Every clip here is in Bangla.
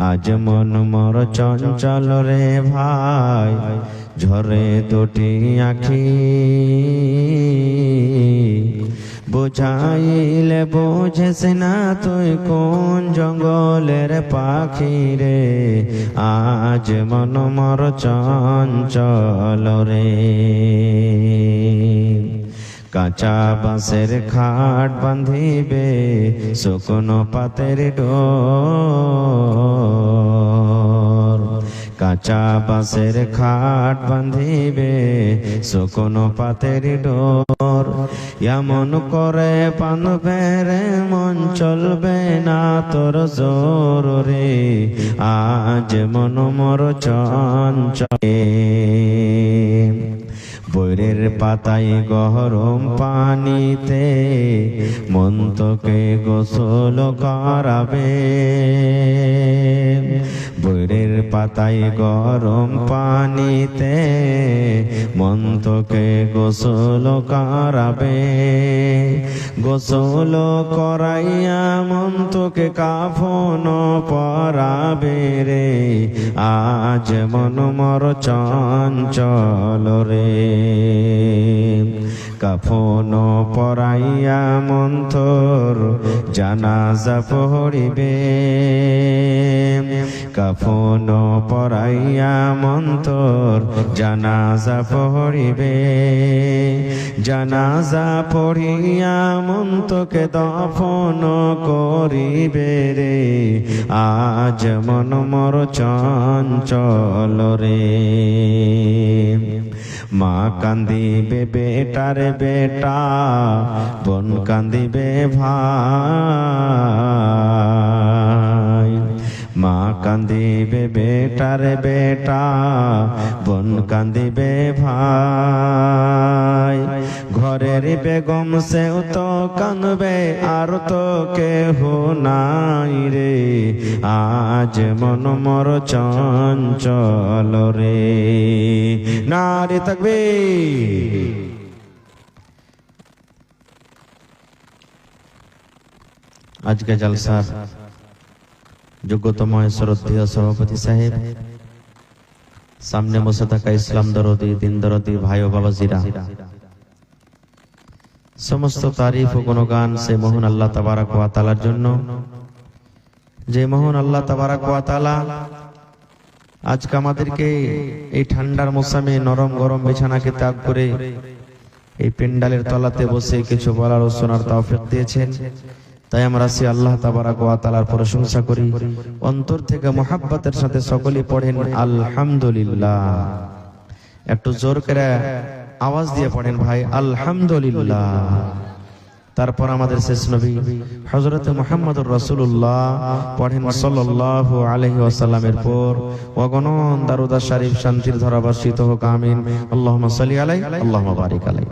আজ মন মোর চঞ্চল রে ভাই, ঝরে দুটি আখি, বুঝাইলে বুঝেস না তুই কোন জঙ্গলের পাখি রে, আজ মন মোর চঞ্চল রে। কাঁচা বাঁশের খাট বাঁধিবে শুকনো পাতের ডোর, কাঁচা বাঁশের খাট বাঁধিবে শুকনো পাতের ডোর, এমন করে বাঁধবে রে মন চলবে না তোর জোর রে, আজ মন মোর চঞ্চল। বৈরের পাতায় গরম পানিতে মন তোকে গোসল করাবে, বৈরের পাতায় গরম পানিতে মন তোকে গোসল করাবে, গোসল করাইয়া মন তোকে কাফন পরাবে রে, আজ মন মোর চঞ্চল রে। কাফন পরাইয়া মন তোর জানাজা পড়িবে, কাফন পরাইয়া মন তোর জানাজা পড়িবে, জানাজা পড়িয়া মন তোকে দফন করিবে রে, আজ মন মোর চঞ্চল রে। মা কান্দিবে বেটার বেটা, বোন কান্দিবে ভাই, মা কান্দিবে বেটার বেটা, বোন কান্দিবে ভাই, ঘরের বেগম সেও তো কাঁদবে আর তো কেহ নাই রে, আজ মন মোর চঞ্চল রে। নারে তাকবীর। আজকে জলসার যোগ্যতম শ্রদ্ধেয় সভাপতি সাহেব, সামনে বসে থাকা ইসলাম দরদি দিন দরদি ভাই ও বাবাজিরা, সমস্ত তারিফ ও গুণগান সে মহান আল্লাহ তাবারক ওয়া তাআলার জন্য, যে মহান আল্লাহ তাবারক ওয়া তাআলা আজকে আমাদেরকে এই ঠান্ডার মৌসুমে নরম গরম বিছানাকে ত্যাগ করে এই পেন্ডালের তলাতে বসে কিছু বলার ও শোনার তৌফিক দিয়েছেন। তাই আমরা সে আল্লাহ তাবারক ওয়া তাআলার প্রশংসা করি, অন্তর থেকে মুহাব্বতের সাথে সকলেই পড়েন আলহামদুলিল্লাহ। একটু জোর করে আওয়াজ দিয়ে পড়েন ভাই আলহামদুলিল্লাহ। তারপর আমাদের শেষ নবী হযরত মুহাম্মদুর রাসূলুল্লাহ পড়েন সাল্লাল্লাহু আলাইহি ওয়াসাল্লামের পর অগণন দারুদ শরীফ শান্তির ধারা বর্ষিত হোক, আমিন। আল্লাহুম্মা সাল্লি আলাইহি আল্লাহুম্মা বারিক আলাইহি।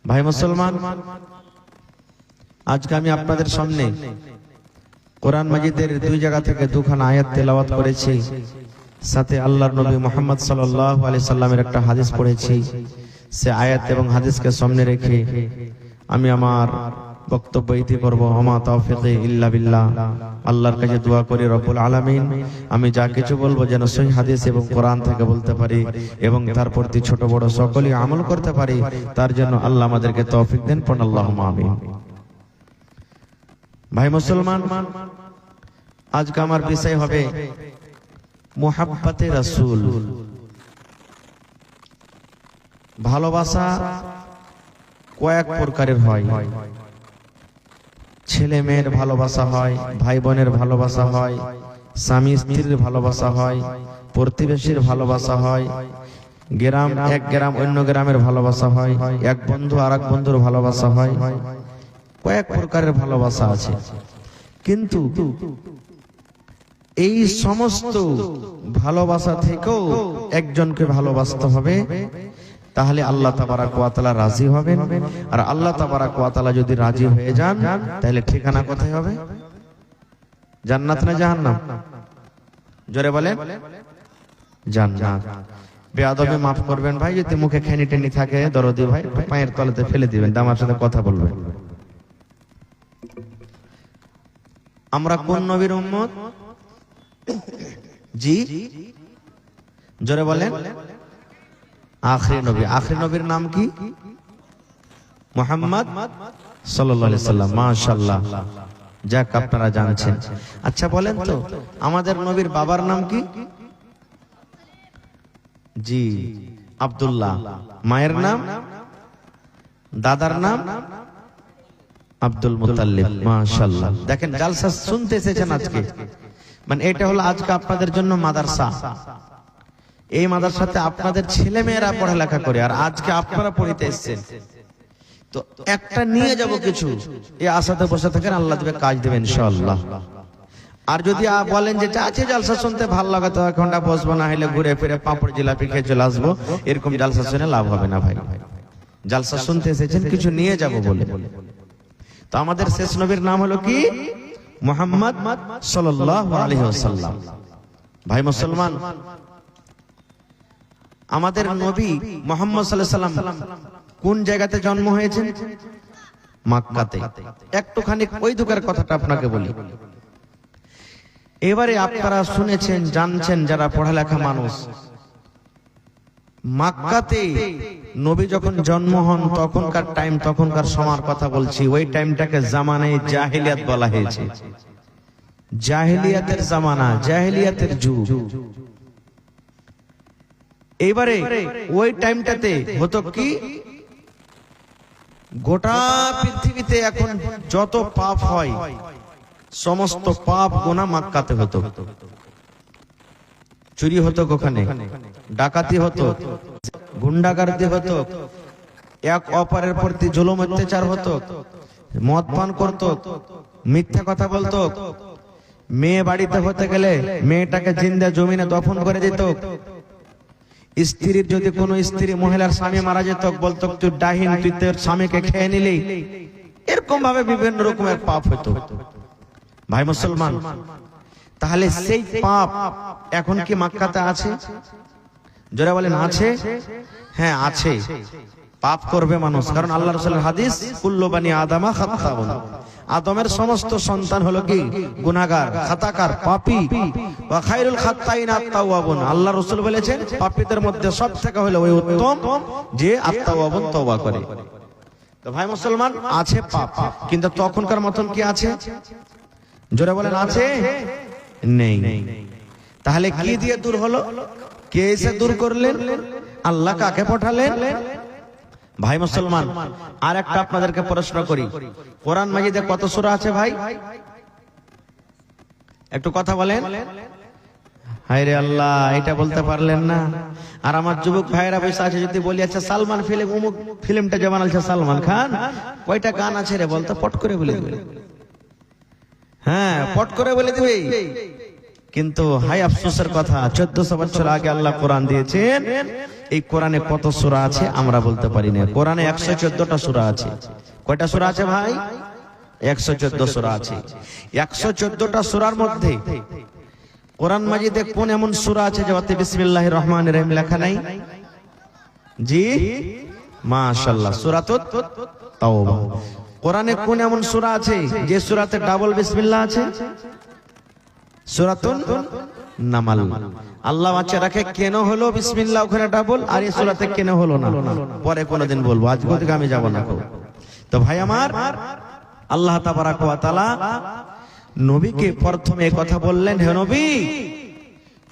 ভাই মুসলমান, আজকে আমি আপনাদের সামনে কোরআন মাজিদের দুই জায়গা থেকে দুখানা আয়াত তেলাওয়াত করেছি, সাথে আল্লাহর নবী মুহাম্মদ সাল্লাল্লাহু আলাইহি সাল্লামের একটা হাদিস পড়েছি। সে আয়াত এবং হাদিসকে সামনে রেখে আমি আমার বক্তব্য ইতি করব। ওমা তাওফিকি ইল্লা বিল্লাহ। আল্লাহর কাছে দোয়া করি রব্বুল আলামিন আমি যা কিছু বলবো যেন সহিহ হাদিস এবং কোরআন থেকে বলতে পারি এবং তার প্রতি ছোট বড় সকলেই আমল করতে পারি, তার জন্য আল্লাহ আমাদেরকে তৌফিক দেন। পড়ুন আল্লাহুম্মা আমিন। ভাই মুসলমান, আজকে আমার বিষয় হবে মুহাব্বতে রাসূল। ভালোবাসা কয়েক প্রকারের হয়। ছেলে মেয়ের ভালোবাসা হয়, ভাই বোনের ভালোবাসা হয়, স্বামী স্ত্রীর ভালোবাসা হয়, প্রতিবেশীর ভালোবাসা হয়, গ্রাম এক গ্রাম অন্য গ্রামের ভালোবাসা হয়, এক বন্ধু আর এক বন্ধুর ভালোবাসা হয়। কয়েক প্রকারের ভালোবাসা আছে, কিন্তু এই সমস্ত ভালোবাসা থেকেও একজনকে ভালোবাসতে হবে, তাহলে আল্লাহ তাবারক ওয়া তাআলা রাজি হবেন। আর আল্লাহ তাবারক ওয়া তাআলা যদি রাজি হয়ে যান, তাহলে ঠিকানা কোথায় হবে? জান্নাত না জাহান্নাম? জোরে বলেন জান্নাত। বেয়াদবি মাফ করবেন ভাই, যদি মুখে খেনি টেনি থাকে দরদি ভাই পায়ের তলাতে ফেলে দিবেন, আমার সাথে কথা বলবেন। আমরা কোন নবীর উম্মত? জি জোরে বলেন। আখরি নবী, আখরি নবীর নাম কি? মুহাম্মদ সাল্লাল্লাহু আলাইহি সাল্লাম। মাশাআল্লাহ, যাক আপনারা জানছেন। আচ্ছা বলেন তো আমাদের নবীর বাবার নাম কি? জি আব্দুল্লাহ। মায়ের নাম? দাদার নাম আব্দুল মুতাল্লিব। মাশাআল্লাহ, দেখেন জালসা শুনতে এসেছেন আজকে, মানে এটা হলো আজকে আপনাদের জন্য মাদ্রাসা। এই মাদ্রাসাতে আপনাদের ছেলে মেয়েরা পড়ালেখা করে, আর আজকে আপনারা পড়িতে এসেছেন। তো একটা নিয়ে যাব কিছু, এই আশাতে বসে থাকেন, আল্লাহ দেবে কাজ দেবেন ইনশাআল্লাহ। আর যদি বলেন যে চাচি জালসা শুনতে ভালো লাগে তো এক ঘন্টা বসবো, না হলে ঘুরে ফিরে পাঁপড় জিলাপি খেয়ে চলে আসবো, এরকম জালসা শুনে লাভ হবে না ভাই। জালসা শুনতে এসেছেন, কিছু নিয়ে যাব বলে। তো আমাদের শেষ নবীর নাম হলো কি? মুহাম্মদ সাল্লাল্লাহু আলাইহি ওয়াসাল্লাম। ভাই মুসলমান, আমাদের নবী মুহাম্মদ সাল্লাল্লাহু আলাইহি ওয়াসাল্লাম কোন জায়গাতে জন্ম হয়েছেন? মক্কাতে। একটুখানি ওই দুঃখের কথাটা আপনাকে বলি। এবারে আপনারা শুনেছেন, জানছেন যারা পড়ালেখা মানুষ, মক্কাতে নবী যখন জন্ম হন তখনকার টাইম, তখনকার সময়ের কথা বলছি, ওই টাইমটাকে জামানায়ে জাহেলিয়াত বলা হয়েছে। জাহেলিয়াতের জামানা, জাহেলিয়াতের যুগ। এবারে ওই টাইমটাতে হতো কি, গোটা পৃথিবীতে এখন যত পাপ হয় সমস্ত পাপ গোনা মক্কাতে হতো। চুরি হতো ওখানে, ডাকাতি হতো, গুন্ডাগার্দি হতো, এক অপরের প্রতি জুলুম অত্যাচার হতো, মদ পান করতো, মিথ্যা কথা বলতো, মেয়ে বাড়িতে হতে গেলে মেয়েটাকে জিন্দা জমিনে দফন করে দিত, স্ত্রীর যদি কোনো স্ত্রী মহিলার স্বামী মারা যেত বলতো তুই ডাহিন, তুই তোর স্বামীকে খেয়ে নিলি। এরকম ভাবে বিভিন্ন রকমের পাপ হতো। ভাই মুসলমান, তাহলে সেই পাপ এখন কি মক্কাতে আছে? যারা বলেন আছে, হ্যাঁ আছে। পাপ করবে মানুষ, কারণ আল্লাহ রাসূলের হাদিস, কুল্লু বানি আদমা খাত্তাউন, আদমের সমস্ত সন্তান হলো কি গুনাহগার, খাতাকার, পাপী। ওয়া খায়রুল খাত্তাইন আত-তাওয়াবুন, আল্লাহ রাসূল বলেছেন পাপীদের মধ্যে সবথেকে হলো ওই উত্তম যে আত-তাওয়াবুন, তওবা করে। তো ভাই মুসলমান, আছে পাপ, কিন্তু তখনকার মতন কি আছে? জোরে বলেন আছে? নেই। তাহলে কি দিয়ে দূর হলো? কে এসে দূর করলেন? আল্লাহ কাকে পাঠালেন? ভাই মুসলমান, আর একটা আপনাদেরকে প্রশ্ন করি, কোরআন মাজিদে কত সূরা আছে ভাই? একটু কথা বলেন। হায় রে আল্লাহ, এটা বলতে পারলেন না। আর আমার যুবক ভাইরা বসে আছে, যদি বলি আচ্ছা সালমান ফিল্ম, অমুক ফিল্মটা যে বানালছে সালমান খান, কয়টা গান আছে রে বলতো, পট করে বলে দিবে। হ্যাঁ, পট করে বলে দিবে। কিন্তু হাই আফসোসের কথা, 1400 বছর আগে আল্লাহ কোরআন দিয়েছেন, এই কোরআনে কত সূরা আছে আমরা বলতে পারি না। কোরআনে 114টা সূরা আছে। কয়টা সূরা আছে ভাই? 114 সূরা আছে। 114টা সূরার মধ্যে কোরআন মাজিদে কোন এমন সূরা আছে যেটাতে বিসমিল্লাহির রহমানির রহিম লেখা নাই? জি মাশাআল্লাহ, সূরাতুত তাওবা। কোরআনে কোন এমন সূরা আছে যে সূরাতে ডাবল বিসমিল্লাহ আছে? সূরাতুন নামাল। আল্লাহ বাঁচিয়ে রাখে কেন হলো বিসমিল্লাহ ওখানে ডাবল, আর এই সূরাতে কেন হলো না পরে কোনদিন বলবো, আজকে থেকে আমি যাব না। তো ভাই আমার, আল্লাহ তাবারাক ওয়া তাআলা নবীকে প্রথমে কথা বললেন, হে নবী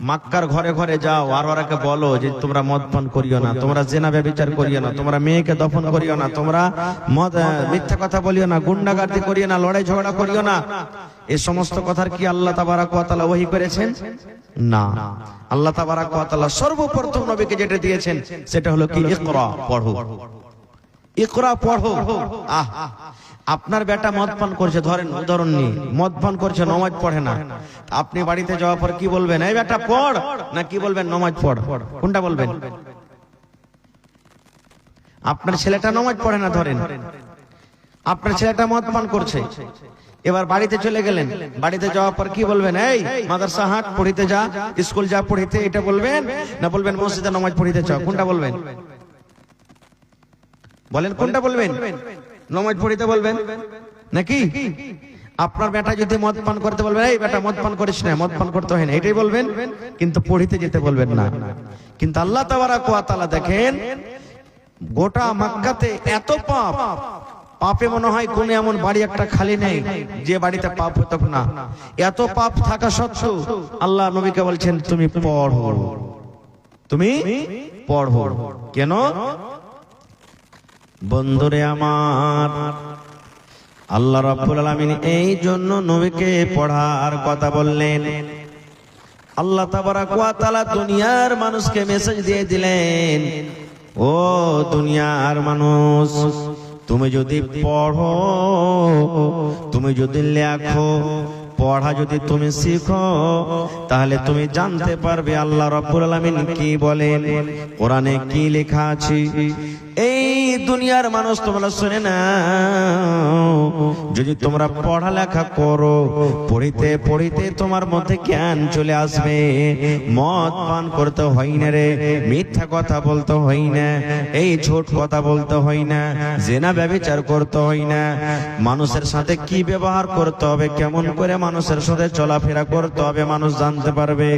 মক্কার ঘরে ঘরে যাও, আর ওরাকে বলো যে তোমরা মদ পান করিও না, তোমরা জিনা ব্যভিচার করিও না, তোমরা মেয়েকে দফন করিও না, তোমরা মিথ্যা কথা বলিও না, গুন্ডাগার্দি করিও না, লড়াই ঝগড়া করিও না। এই সমস্ত কথার কি আল্লাহ তাবারাক ওয়া তাআলা ওহী করেছেন? না। আল্লাহ তাবারাক ওয়া তাআলা সর্বপ্রথম নবীকে যেটা দিয়েছেন সেটা হলো কি, ইকরা, পড়ো। ইকরা, পড়ো। আপনার বেটা মদ পান করছে, ধরেন উদাহরণ নিয়ে, মদ পান করছে, নামাজ পড়ে না, আপনি বাড়িতে যাওয়ার পর কি বলবেন? এই বেটা পড়, না কি বলবেন নামাজ পড়? কোনটা বলবেন? আপনার ছেলেটা নামাজ পড়ে না, ধরেন আপনার ছেলেটা মদ পান করছে, এবার বাড়িতে চলে গেলেন, বাড়িতে যাওয়ার পর কি বলবেন? এই মাদ্রাসা হাট, পড়িতে যা, স্কুল যা পড়িতে, এটা বলবেন? না বলবেন মসজিদে নামাজ পড়িতে চাও? কোনটা বলবেন? বলেন কোনটা বলবেন? নামাজ পড়িতে বলবেন নাকি? আপনার বেটা যদি মদ পান করতে বলবেন, এই বেটা মদ পান করিস না, মদ পান করতে হয় না, এটাই বলবেন, কিন্তু পড়িতে যেতে বলবেন না। কিন্তু আল্লাহ তাবারাক ওয়া তাআলা দেখেন গোটা মক্কাতে এত পাপ, পাপে মনে হয় কোন এমন বাড়ি একটা খালি নেই যে বাড়িতে পাপ হতো না। এত পাপ থাকা সত্ত্বেও আল্লাহ নবীকে বলছেন তুমি পড়ো, তুমি পড়ো। কেন? বন্ধুরে আমার, আল্লাহ রাব্বুল আলামিন এই জন্য নবীকে পড়ার কথা বললেন। আল্লাহ তাবারাক ওয়া তাআলা দুনিয়ার মানুষকে মেসেজ দিয়ে দিলেন, ও দুনিয়ার মানুষ, তুমি যদি পড়ো, তুমি যদি লেখো, পড়া যদি তুমি শিখো, তাহলে তুমি জানতে পারবে আল্লাহ রাব্বুল আলামিন কি বলেন, কোরআনে কি লেখা আছে। এই দুনিয়ার মানুষ তোমরা শুনে না, যদি তোমরা পড়ালেখা করো, পড়িতে পড়িতে তোমার মধ্যে জ্ঞান চলে আসবে। মদ পান করতে হয় না রে, মিথ্যা কথা বলতে হয় না, এই ঝুট কথা বলতে হয় না, জিনা ব্যভিচার করতে হয় না, মানুষের সাথে কি ব্যবহার করতে হবে, কেমন করে মানুষের সাথে চলাফেরা করতে হবে মানুষ জানতে পারবে।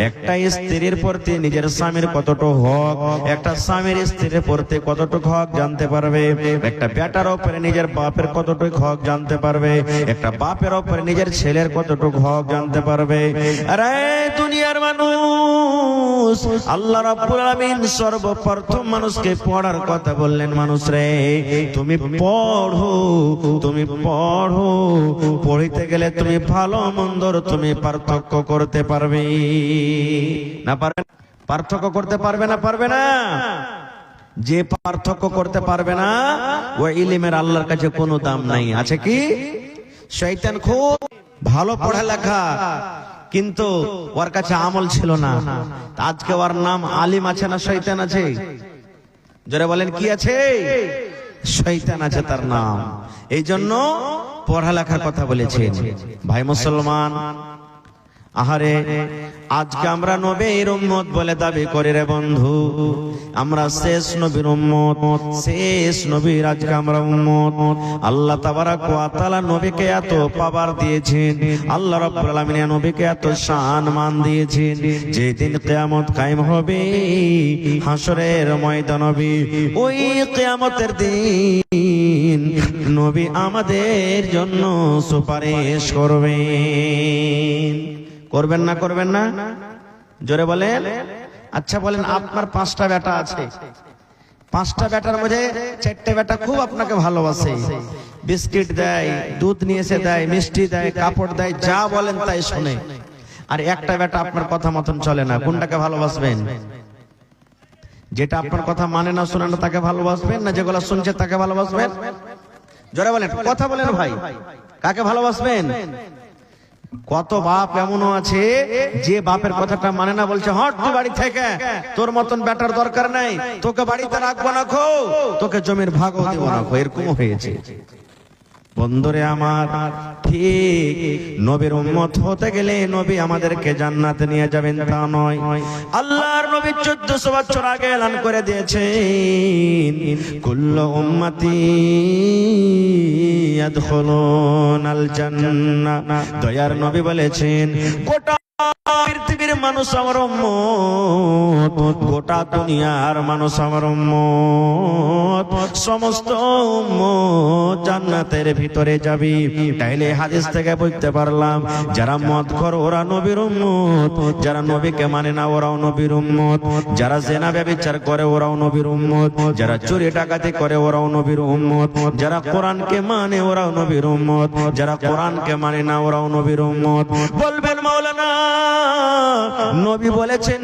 একটা স্ত্রীর প্রতি নিজের স্বামীর কতটুকু হক, একটা স্বামীর স্ত্রীর প্রতি কতটুকু হক জানতে পারবে, একটা বেটার উপরে নিজের বাপের কতটুকু হক জানতে পারবে, একটা বাপের উপরে নিজের ছেলের কতটুকু হক জানতে পারবে। আরে দুনিয়ার মানুষ, আল্লাহ রাব্বুল আলামিন সর্বপ্রথম মানুষকে পড়ার কথা বললেন। মানুষ রে, তুমি পড়ো, তুমি পড়ো, পড়িতে গেলে তুমি ভালো মন্দর তুমি পার্থক্য করতে পারবে না? পারবে? পার্থক্য করতে পারবে না? পারবে না? যে পার্থক্য করতে পারবে না, ওই ইলমের আল্লাহর কাছে কোনো দাম নাই। আছে কি? শয়তান খুব ভালো পড়ালেখা, কিন্তু ওর কাছে আমল ছিল না। আজকে ওর নাম আলিম আছে না শয়তান আছে? যারা বলেন কি আছে? শয়তান আছে তার নাম। এই জন্য পড়ালেখার কথা বলেছেন। ভাই মুসলমান, আহারে আজকে আমরা নবীর উম্মত বলে দাবি করি রে বন্ধু, আমরা শেষ নবীর উম্মত, শেষ নবীর আজকে আমরা উম্মত। আল্লাহ তাবারাক ওয়া তাআলা নবীকে এত পাওয়ার দিয়েছেন, আল্লাহ রাব্বুল আলামিন নবীকে এত সম্মান দিয়েছেন। যেদিন কিয়ামত কায়েম হবে, হাসরের ময়দান হবে, ওই কিয়ামতের দিন নবী আমাদের জন্য সুপারিশ করবেন। করবেন না? করবেন না? জোরে বলেন। আচ্ছা বলেন, আপনার 5টা বেটা আছে, 5টা বেটার মধ্যে 4টে বেটা খুব আপনাকে ভালোবাসে, বিস্কিট দেয়, দুধ নিয়ে এসে দেয়, মিষ্টি দেয়, কাপড় দেয়, যা বলেন তাই শুনে। আর একটা বেটা আপনার কথা মতন চলে না, কোনটাকে ভালোবাসবেন? যেটা আপনার কথা মানে না, শুনে না, তাকে ভালোবাসবেন না যেগুলো শুনছে তাকে ভালোবাসবেন? জোরে বলেন, কথা বলেন ভাই, কাকে ভালোবাসবেন? কত বাপ এমনও আছে যে বাপের কথাটা মানে না, বলছে হট তুই বাড়ি থেকে, তোর মতন বেটার দরকার নাই, তোকে বাড়িতে রাখবো না, খো তোকে জমির ভাগও দেব না, খো। এরকম হয়েছে। বন্ধুরে আমার, ঠিক নবীর উম্মত হতে গেলে নবী আমাদেরকে জান্নাতে নিয়ে যাবেন তা নয়। আল্লাহর নবী 1400 বছর আগে এলান করে দিয়েছেন, কুল্লু উম্মতি ইয়াদখুলুনাল জান্নাহ। দয়ার নবী বলেছেন, গোটা পৃথিবীর মানুষ আমার উম্মত, গোটা দুনিয়ার মানুষ আমার উম্মত, সমস্ত উম্মত জান্নাতের ভিতরে যাবে। তাইলে হাদিস থেকে বুঝতে পারলাম, যারা মদখোর ওরা নবীর উম্মত, যারা নবীকে মানে না ওরাও নবীর উম্মত, যারা জিনা ব্যভিচার করে ওরাও নবীর উম্মত, যারা চুরি ডাকাতি করে ওরাও নবীর উম্মত, যারা কোরআনকে মানে ওরাও নবীর উম্মত, যারা কোরআনকে মানে না ওরাও নবীর উম্মত। বলবেন মাওলানা, নবী বলেছেন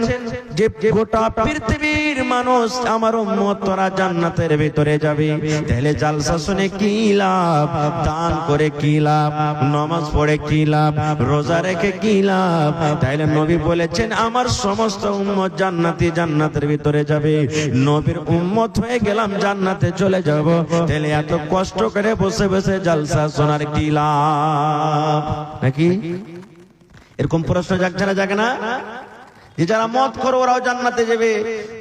যে গোটা পৃথিবীর মানুষ আমার উম্মত, তোরা জান্নাতের ভিতরে যাবে। তাহলে জালসা শুনে কি লাভ, দান করে কি লাভ, নামাজ পড়ে কি লাভ, রোজা রেখে কি লাভ? তাইলে নবী বলেছেন আমার সমস্ত উম্মত জান্নাতি, জান্নাতের ভিতরে যাবে। নবীর উম্মত হয়ে গেলাম, জান্নাতে চলে যাব, তাহলে এত কষ্ট করে বসে বসে জালসা শোনার কি লাভ? নাকি এরকম প্রশ্ন জাগে না? যে যারা মদ করে ওরাও জান্নাতে যাবে,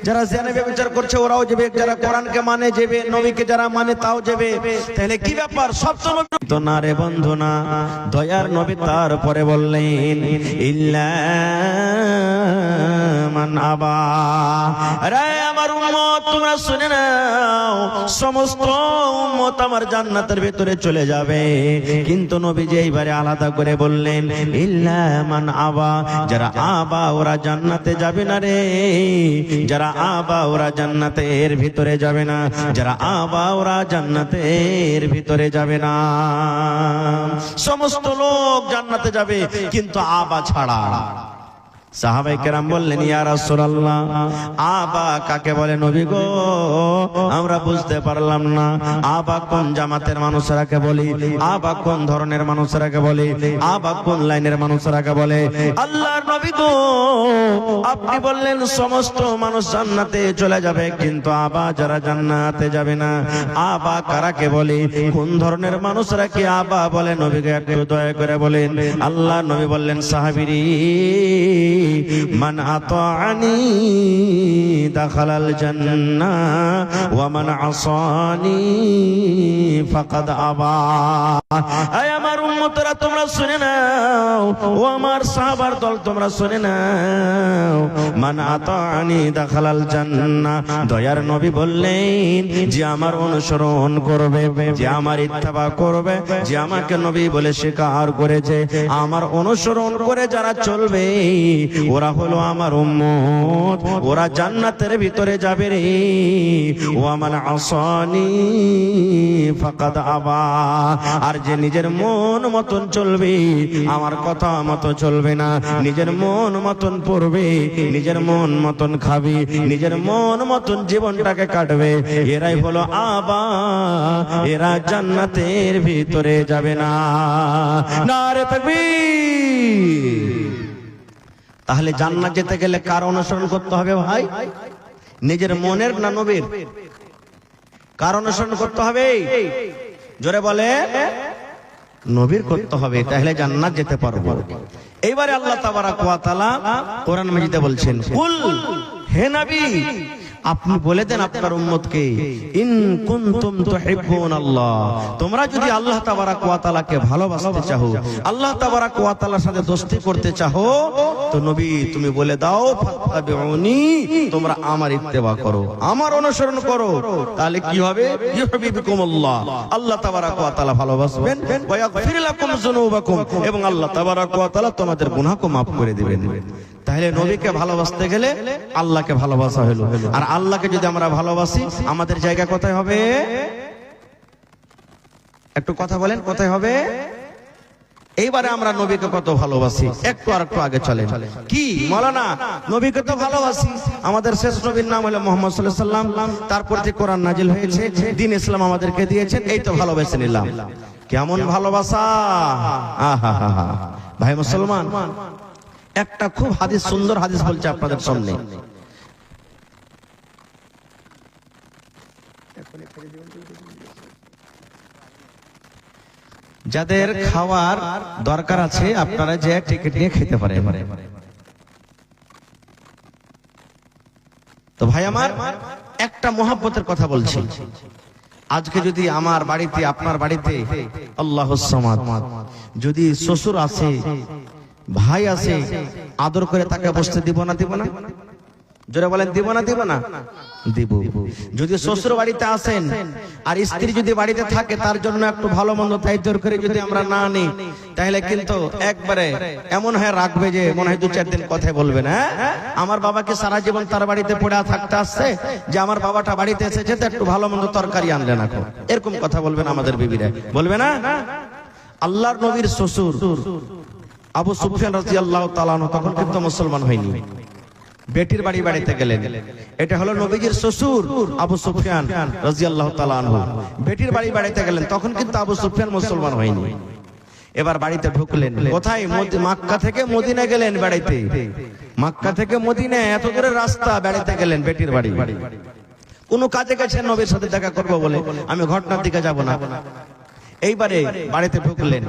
যারা জেনে ব্যভিচার করছে ওরাও যাবে, যারা কোরআনকে মানে যাবে, নবীকে যারা মানে তাও যাবে। তাহলে কি ব্যাপার? সব তো নবী তো না রে বন্ধু না। দয়ার নবী তারপরে বললেন ইল্লা মান আবা। আরে আমার উম্মত তোমরা শুনে নাও, সমস্ত উম্মত আমার জান্নাতের ভিতরে চলে যাবে, কিন্তু নবীজি এইবারে আলাদা করে বললেন ইল্লা মান আবা। যারা আবা ওরা জান্নাতে যাবে না রে, যারা আবা ওরা জান্নাতের ভিতরে যাবে না, যারা আবা ওরা জান্নাতের ভিতরে যাবে না। সমস্ত লোক জান্নাতে যাবে কিন্তু আবা ছাড়া। সাহাবায়ে কেরাম বললেন ইয়া রাসূলুল্লাহ, আবা কাকে বলে নবী গো? আমরা বুঝতে পারলাম না। আবা কোন জামাতের মানুষরাকে বলে, আবা কোন ধরনের মানুষরাকে বলে, আবা কোন লাইনের মানুষরাকে বলে? আল্লাহর নবী গো, আপনি বললেন সমস্ত মানুষ জান্নাতে চলে যাবে, কিন্তু আবা যারা জান্নাতে যাবে না, আবা কারাকে বলে? কোন ধরনের মানুষরা কি আবা বলে? নবীকে একটু দয়া করে বলেন। আল্লাহর নবী বললেন সাহাবীরি মান আতাআনি দাখালাল জান্নাহ ওয়া মান আসানি ফাকাদ আবা। আয় আমার উম্মতরা তোমরা শুনে নাও, ও আমার সাহাবার দল তোমরা শুনে নাও, মান আতাআনি দাখালাল জান্নাহ। দয়ার নবী বললেন যে আমার অনুসরণ করবে, যে আমার ইত্তেবা করবে, যে আমাকে নবী বলে স্বীকার করেছে, আমার অনুসরণ করে যারা চলবে ওরা হলো আমার উম্মত, ওরা জান্নাতের ভিতরে যাবে রে। ওয়া মান আসানি ফাকাদ আবা। আর যে নিজের মন মতন চলবে, আমার কথা মতো চলবে না, নিজের মন মতন পড়বে, নিজের মন মতন খাবে, নিজের মন মতন জীবনটাকে কাটবে, এরাই হলো আবা, এরা জান্নাতের ভিতরে যাবে না। নারে তাকবীর। তাহলে জান্নাত যেতে গেলে কার অনুসরণ করতে হবে ভাই? নিজের মনের না নবীর? কার অনুসরণ করতে হবে? জোরে বলে নবীর করতে হবে, তাহলে জান্নাত যেতে পারবো। এইবারে আল্লাহ তাবারাক ওয়া তাআলা কোরআন মাজিদে বলছেন কুল, হে নবী আপনি বলে দেন আপনার উম্মতকে, ইন কুনতুম তুহিব্বুনাল্লাহ, তোমরা যদি আল্লাহ তাবারাক ওয়া তাআলাকে ভালোবাসতে চাও, আল্লাহ তাবারাক ওয়া তাআলার সাথে দোস্তি করতে চাও, তো নবী তুমি বলে দাও ফাত্তাবিউনি, তোমরা আমার ইত্তেবা করো, আমার অনুসরণ করো। তাহলে কি হবে? ইউহিব্বুকুমুল্লাহ, আল্লাহ তাবারাক ওয়া তাআলা ভালোবাসবেন, ওয়া ইয়াগফির লাকুম যুনুবাকুম, এবং আল্লাহ তাবারাক ওয়া তাআলা তোমাদের গুনাহকে maaf করে দিবেন। তাহলে নবীকে ভালোবাসতে গেলে আল্লাহকে ভালোবাসা হলো। আর আল্লাহকে যদি আমরা ভালোবাসি, আমাদের জায়গা কোথায় হবে? একটু কথা বলেন, কোথায় হবে? এইবারে আমরা নবীকে কত ভালোবাসি, একটু আর একটু আগে চলেন। কি মাওলানা, নবীকে তো ভালোবাসি, আমাদের শেষ নবীর নাম হলো মুহাম্মদ সাল্লাল্লাহু আলাইহি ওয়াসাল্লাম, তারপর যে কোরআন নাজিল হয়েছে, দ্বীন ইসলাম আমাদেরকে দিয়েছেন, এই তো ভালোবেসে নিলাম। কেমন ভালোবাসা! আহা হা হা। ভাই মুসলমান, একটা খুব হাদিস, সুন্দর হাদিস বলছে আপনাদের সামনে। যাদের খাওয়ার দরকার আছে আপনারা যে টিকিট নিয়ে খেতে পারেন। তো ভাই আমার একটা মহব্বতের কথা বলছি। আজকে যদি আমার বাড়িতে, আপনার বাড়িতে আল্লাহুস সামাদ, যদি শ্বশুর আছে, ভাই আছে, আদর করে তাকে বসতে দিব না? দিব না? জোরে বলেন, দিব না? দিব না? দিব। যদি শ্বশুর বাড়িতে আসেন আর স্ত্রী যদি বাড়িতে থাকে, তার জন্য একটু ভালো মন্দ দায়িত্ব করে যদি আমরা না নিই, তাহলে কিন্তু একবারে এমন হয়ে রাখবে যে মনে হয় 2-4 দিন কথা বলবে না। আমার বাবাকে সারা জীবন তার বাড়িতে পড়ে থাকতে আসছে, যে আমার বাবাটা বাড়িতে এসেছে তো একটু ভালো মন্দ তরকারি আনলে না, এরকম কথা বলবেন আমাদের বিবিরা, বলবে না? আল্লাহর নবীর শ্বশুর আবু সুফিয়ান রাদিয়াল্লাহু তাআলা আনহু তখন কিন্তু মুসলমান হয়নি, বেটির বাড়ি বাড়িতে গেলেন। এটা হলো নবীজির শ্বশুর আবু সুফিয়ান রাদিয়াল্লাহু তাআলা আনহু, বেটির বাড়ি বাড়িতে গেলেন, তখন কিন্তু আবু সুফিয়ান মুসলমান হয়নি। এবার বাড়িতে ঢুকলেন, কোথায়? মক্কা থেকে মদিনা গেলেন বেড়াইতে, মক্কা থেকে মদিনা এত দূরের রাস্তা, বেড়াইতে গেলেন বেটির বাড়ি। কোন কাজে গেছেন নবীর সাথে দেখা করবো বলে, আমি ঘটনার দিকে যাব না। এইবারে বাড়িতে ঢুকলেন,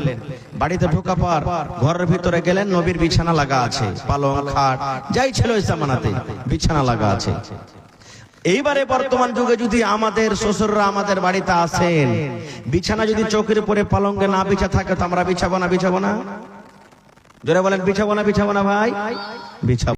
বাড়িতে ঢোকা পর ঘরের ভিতরে গেলেন, নবীর বিছানা লাগা আছে, পালং খাট যাই ছিল ওই জামানাতে বিছানা লাগা আছে। এইবারে বর্তমান যুগে যদি আমাদের শ্বশুররা আমাদের বাড়িতে আসেন, বিছানা যদি চোখের উপরে পালঙ্গে না বিছা থাকে তো আমরা বিছাবো না? জোরে বলেন, বিছাবো না ভাই? বিছাবো।